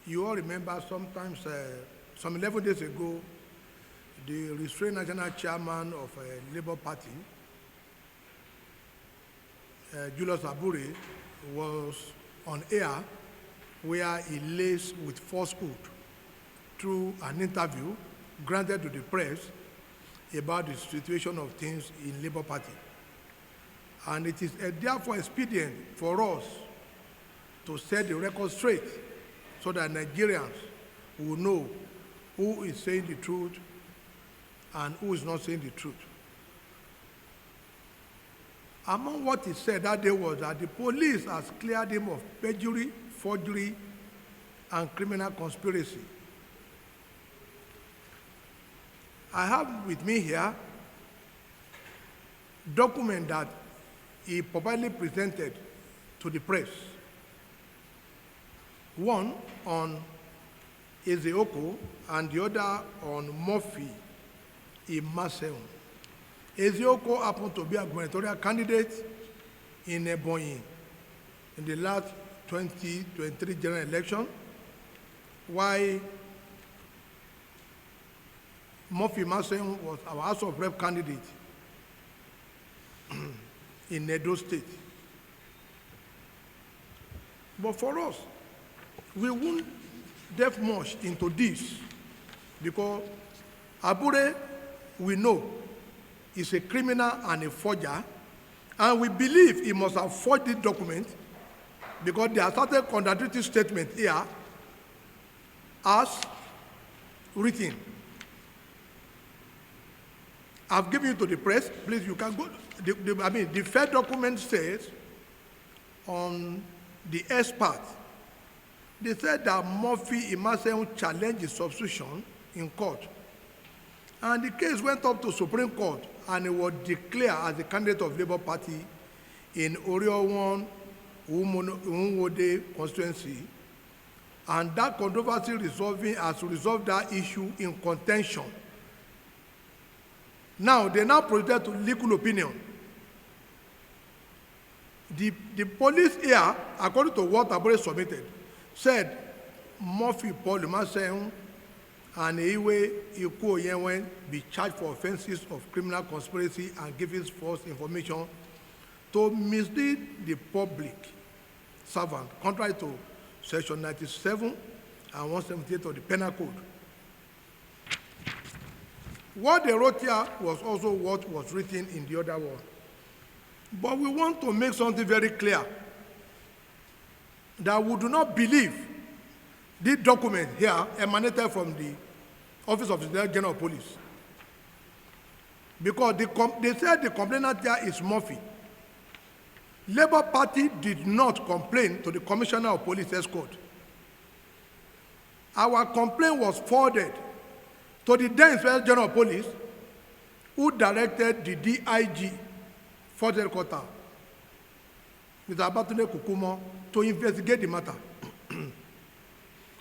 You all remember sometimes, some 11 days ago, the restrained national chairman of Labour Party, Julius Abure, was on air where he laced with falsehood through an interview granted to the press about the situation of things in Labour Party. And it is therefore expedient for us to set the record straight so that Nigerians will know who is saying the truth and who is not saying the truth. Among what he said that day was that the police has cleared him of perjury, forgery, and criminal conspiracy. I have with me here document that he publicly presented to the press. One on Ezeoko and the other on Murphy Imaseun. Ezeoko happened to be a gubernatorial candidate in Ebonyi in the last 2023 general election, while Murphy Imaseun was our House of Rep candidate in Edo State. But for us, we won't delve much into this because Abure, we know, is a criminal and a forger, and we believe he must have forged this document because there are certain contradictory statements here as written. I've given you to the press. Please, you can go. The fair document says on the expert, they said that Murphy Imaseun challenged his substitution in court. And the case went up to Supreme Court and he was declared as the candidate of Labour Party in Orio 1 Umwode constituency. And that controversy has resolved that issue in contention. Now, they now proceed to legal opinion. The police here, according to what Abure submitted, said Murphy Paul Imaseun and Iwe Iko Yenwen be charged for offenses of criminal conspiracy and giving false information to mislead the public servant, contrary to Section 97 and 178 of the Penal Code. What they wrote here was also what was written in the other one. But we want to make something very clear, that we do not believe this document here emanated from the Office of the Director General of Police. Because they said the complainant here is Murphy. Labour Party did not complain to the Commissioner of Police Escort. Our complaint was forwarded to the then Inspector General of Police, who directed the DIG, Fourth Headquarters, Mr. Abatunde Kukumo, to investigate the matter.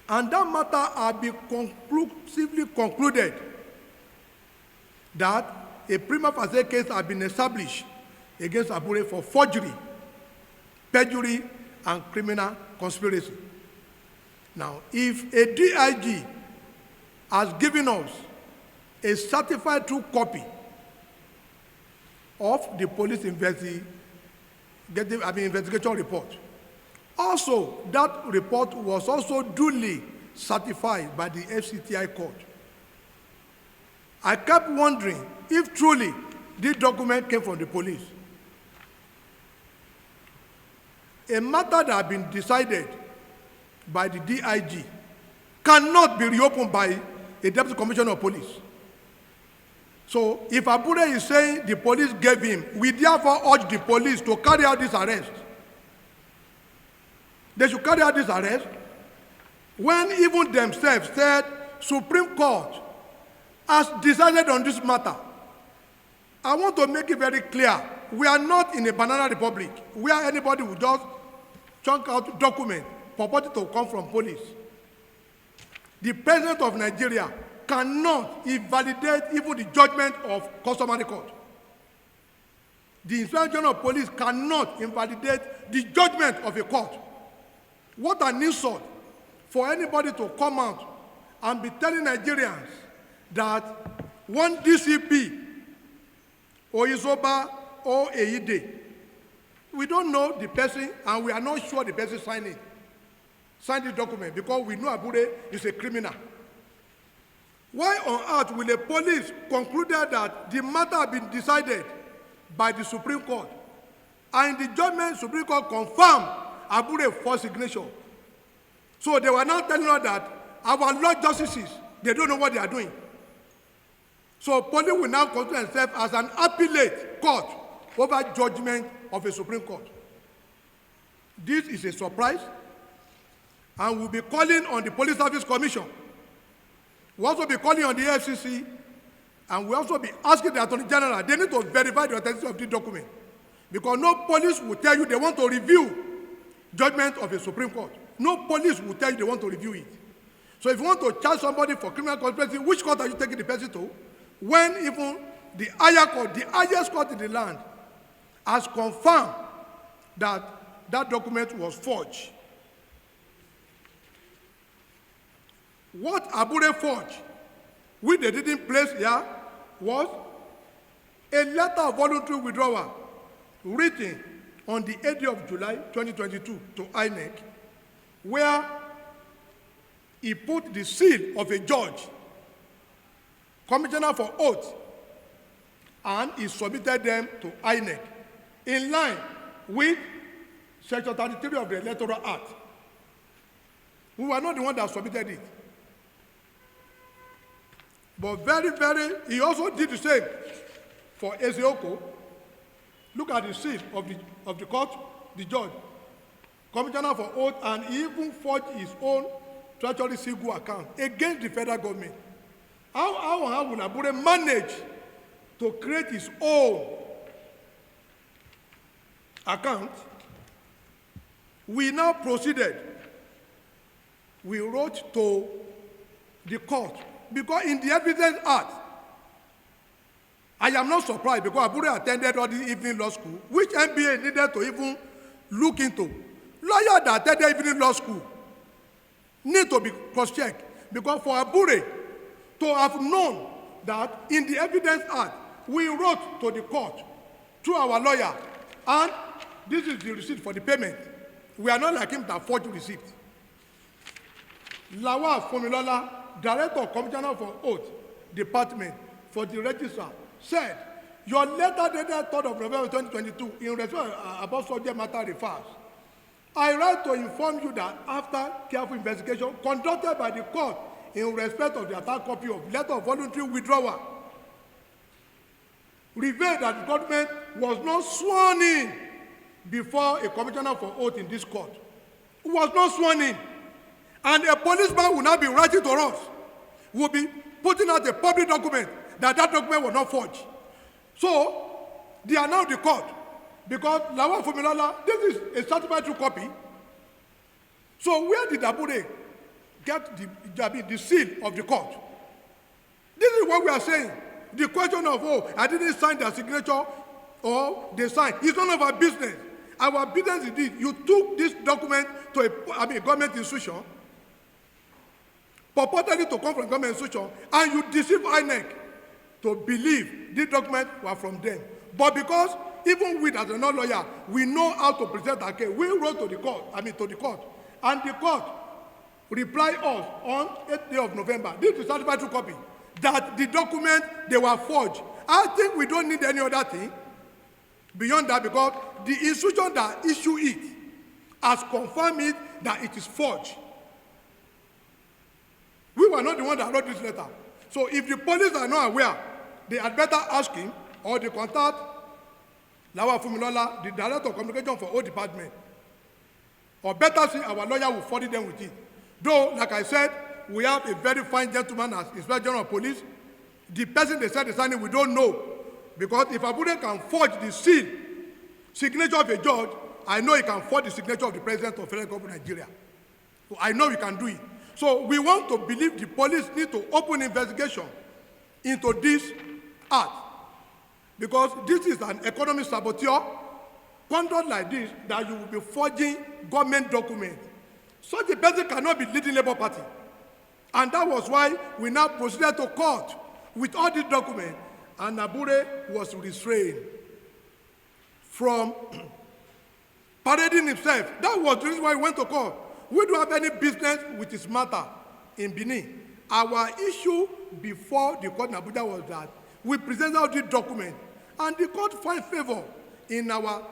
And that matter had been conclusively concluded that a prima facie case had been established against Abure for forgery, perjury, and criminal conspiracy. Now, if a DIG has given us a certified true copy of the police investigation report, also that report was also duly certified by the FCTI court. I kept wondering if truly this document came from the police. A matter that had been decided by the DIG cannot be reopened by a Deputy Commissioner of Police. So if Abure is saying the police gave him, we therefore urge the police to carry out this arrest. They should carry out this arrest when even themselves said Supreme Court has decided on this matter. I want to make it very clear, we are not in a banana republic where anybody will just chunk out documents purported to come from police. The President of Nigeria cannot invalidate even the judgment of customary court. The Inspector General of Police cannot invalidate the judgment of a court. What an insult for anybody to come out and be telling Nigerians that one DCP or Isoba or Eide, we don't know the person and we are not sure the person signed the document because we know Abure is a criminal. Why on earth will the police conclude that the matter has been decided by the Supreme Court and in the judgment Supreme Court confirmed Abure false signature? So they were now telling us that our law justices, they don't know what they are doing. So police will now consider themselves as an appellate court over judgment of a Supreme Court. This is a surprise, and we'll be calling on the Police Service Commission. We'll also be calling on the FCC, and we'll also be asking the Attorney General, they need to verify the authenticity of the document, because no police will tell you they want to review judgment of a Supreme Court. No police will tell you they want to review it. So if you want to charge somebody for criminal conspiracy, which court are you taking the person to? When even the higher court, the highest court in the land, has confirmed that that document was forged. What Abure forged, which they didn't place here, was a letter of voluntary withdrawal written on the 8th of July 2022 to INEC, where he put the seal of a judge, commissioner for oath, and he submitted them to INEC in line with Section 33 of the Electoral Act. We were not the one that submitted it. But he also did the same for Ezeoko. Look at the seal of the court, the judge, commissioner for oath, and he even forged his own treasury single account against the federal government. How will Abure manage to create his own account? We now proceeded. We wrote to the court because in the Evidence Act, I am not surprised because Abure attended all the evening law school, which MBA needed to even look into. Lawyers that attended evening law school need to be cross-checked because for Abure to have known that in the Evidence Act, we wrote to the court through our lawyer, and this is the receipt for the payment. We are not like him that forged the receipt. Lawal Fumilola, Director, Commissioner for Oath Department for the Registrar, said, your letter dated 3rd of November 2022 in respect about subject matter refers. I write to inform you that after careful investigation conducted by the court in respect of the attached copy of letter of voluntary withdrawal, revealed that the government was not sworn in before a commissioner for oath in this court. Who was not sworn in. And a policeman will now be writing to us, will be putting out a public document that document was not forged. So, they are now the court. Because Lawal Fumilola, this is a certified true copy. So where did Abure get the seal of the court? This is what we are saying. The question of, oh, I didn't sign their signature or they signed. It's none of our business. Our business is this. You took this document to a government institution, purportedly to come from a government institution, and you deceived INEC to believe this document was from them. But because even we as a non-lawyer, we know how to present our case. We wrote to the court, and the court replied us on 8th day of November. This is certified true copy that the document they were forged. I think we don't need any other thing beyond that because the institution that issued it has confirmed it that it is forged. We were not the one that wrote this letter. So if the police are not aware, they had better ask him or they contact Lawal Fumilola, the Director of Communication for all department. Or better see our lawyer will forward them with it. Though, like I said, we have a very fine gentleman as Inspector General of Police. The person they said is signing, we don't know. Because if Abure can forge the seal, signature of a judge, I know he can forge the signature of the President of Federal Government of Nigeria. So I know he can do it. So we want to believe the police need to open investigation into this act. Because this is an economic saboteur, conduct like this, that you will be forging government documents. Such a person cannot be leading Labour Party. And that was why we now proceeded to court with all these documents, and Abure was restrained from parading himself. That was the reason why we went to court. We don't have any business with his matter in Benin. Our issue before the court in Abuja was that we presented all these documents, and the court found favor in our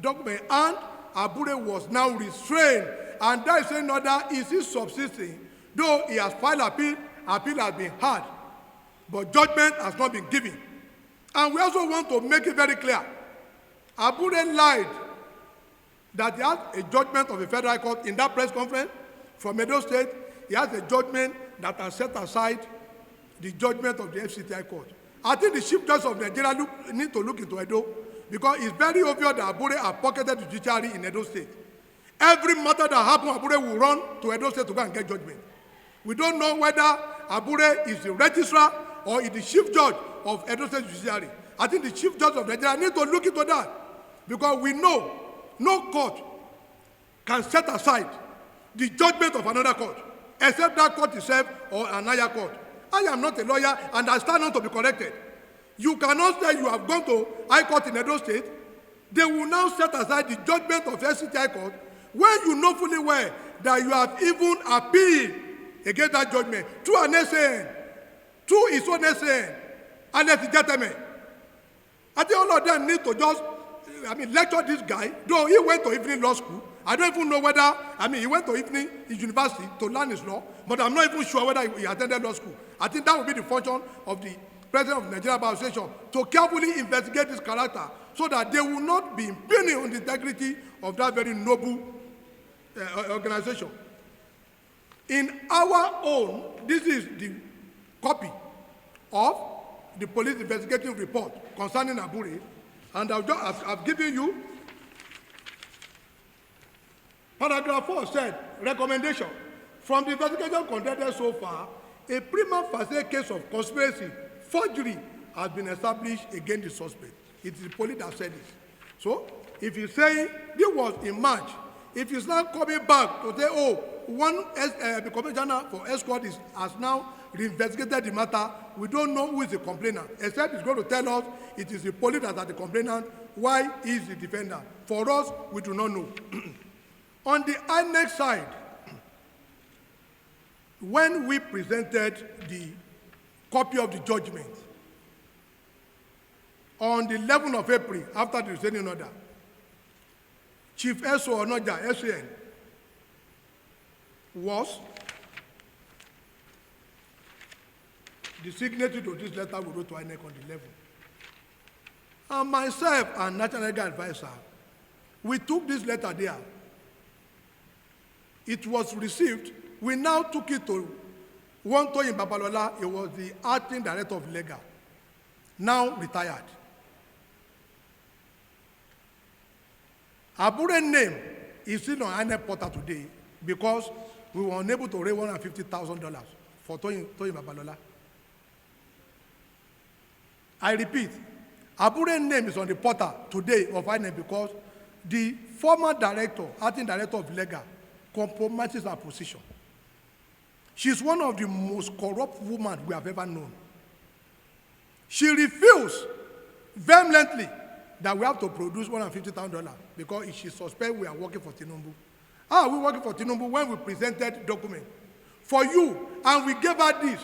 document, and Abure was now restrained. And that is another, is he subsisting? Though he has filed appeal has been heard, but judgment has not been given. And we also want to make it very clear. Abure lied that he has a judgment of a federal court in that press conference from Edo State. He has a judgment that has set aside the judgment of the FCTI court. I think the Chief Justice of Nigeria need to look into Edo, because it's very obvious that Abure has pocketed the judiciary in Edo State. Every matter that happens, Abure will run to Edo State to go and get judgment. We don't know whether Abure is the registrar or is the chief judge of Edo State Judiciary. I think the Chief Judge of Nigeria need to look into that, because we know no court can set aside the judgment of another court, except that court itself or an higher court. I am not a lawyer, and I stand on to be corrected. You cannot say you have gone to High Court in Edo State. They will now set aside the judgment of FCTI court, when you know fully well that you have even appealed against that judgment through an SAN, through his own SAN, and that's legitimate. I think all of them need to just, lecture this guy, though he went to evening law school. I don't even know whether, he went to evening university to learn his law, but I'm not even sure whether he attended law school. I think that would be the function of the President of the Nigeria Bar Association, to carefully investigate this character, so that they will not be impugning on the integrity of that very noble organization. In our own, this is the copy of the police investigative report concerning Abure, and I've given you paragraph 4 said, recommendation. From the investigation conducted so far, a prima facie case of conspiracy, forgery has been established against the suspect. It is the police that said this. So, if you say this was in March, if he's now coming back to say, the commissioner for escort has now reinvestigated the matter, we don't know who is the complainant, except he's going to tell us it is the police that are the complainant, why he is the defendant. For us, we do not know. On the INEC side, when we presented the copy of the judgment on the 11th of April, after the restraining order, Chief S.O. Onoja, SAN, was the signatory to this letter we wrote to INEC on the 11th. And myself and National Legal Advisor, we took this letter there. It was received. We now took it to Toyin Babalola. He was the acting director of legal, now retired. Abure's name is still on INEC portal today because we were unable to raise $150,000 for Toyin Babalola. I repeat, Abure's name is on the portal today of INEC because the former director, acting director of legal, compromises her position. She's one of the most corrupt women we have ever known. She refused vehemently that we have to produce $150,000 because if she suspects we are working for Tinubu. How are we working for Tinubu when we presented document for you and we gave her this?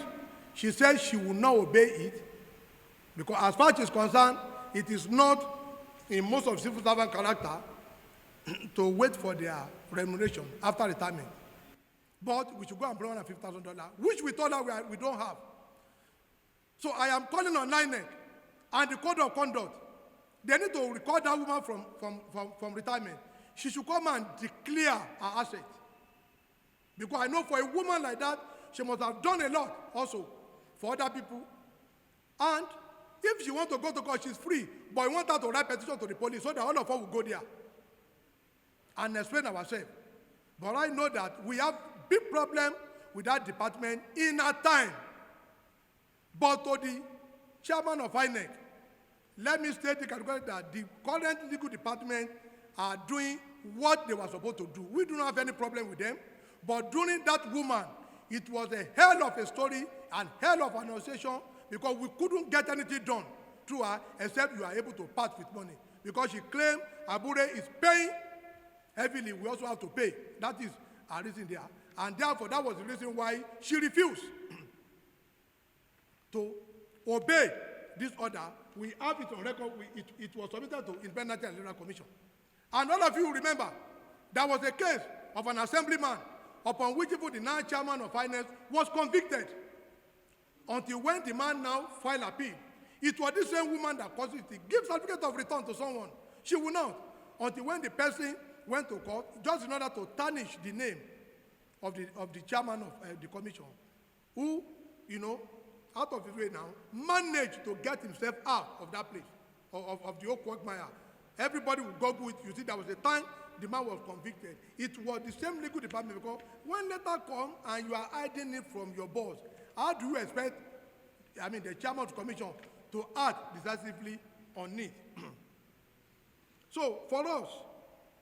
She said she will not obey it because as far as she's concerned, it is not in most of civil servant character to wait for their remuneration after retirement. But we should go and borrow $150,000, which we told her we don't have. So I am calling on INEC and the code of conduct. They need to record that woman from retirement. She should come and declare her asset. Because I know for a woman like that, she must have done a lot also for other people. And if she wants to go to court, she's free. But we want her to write petition to the police so that all of us will go there and explain ourselves. But I know that we have big problem with that department in our time. But to the chairman of INEC, let me state the category that the current legal department are doing what they were supposed to do. We do not have any problem with them, But during that woman, it was a hell of a story and hell of an association, because we couldn't get anything done through her except you are able to part with money. Because she claimed Abure is paying heavily, we also have to pay. That is our reason there. And therefore, that was the reason why she refused to obey this order. We have it on record. It was submitted to Independent Electoral Commission. And all of you remember, there was a case of an assemblyman upon which even the now chairman of finance was convicted, until when the man now filed appeal. It was the same woman that caused it to give certificate of return to someone. She will not, until when the person went to court, just in order to tarnish the name of the chairman of the commission, who, out of his way now, managed to get himself out of that place, of the old quagmire. Everybody will Google it. You see, there was a time the man was convicted. It was the same legal department, because when letter come and you are hiding it from your boss, how do you expect, the chairman of the commission to act decisively on it? So, for us,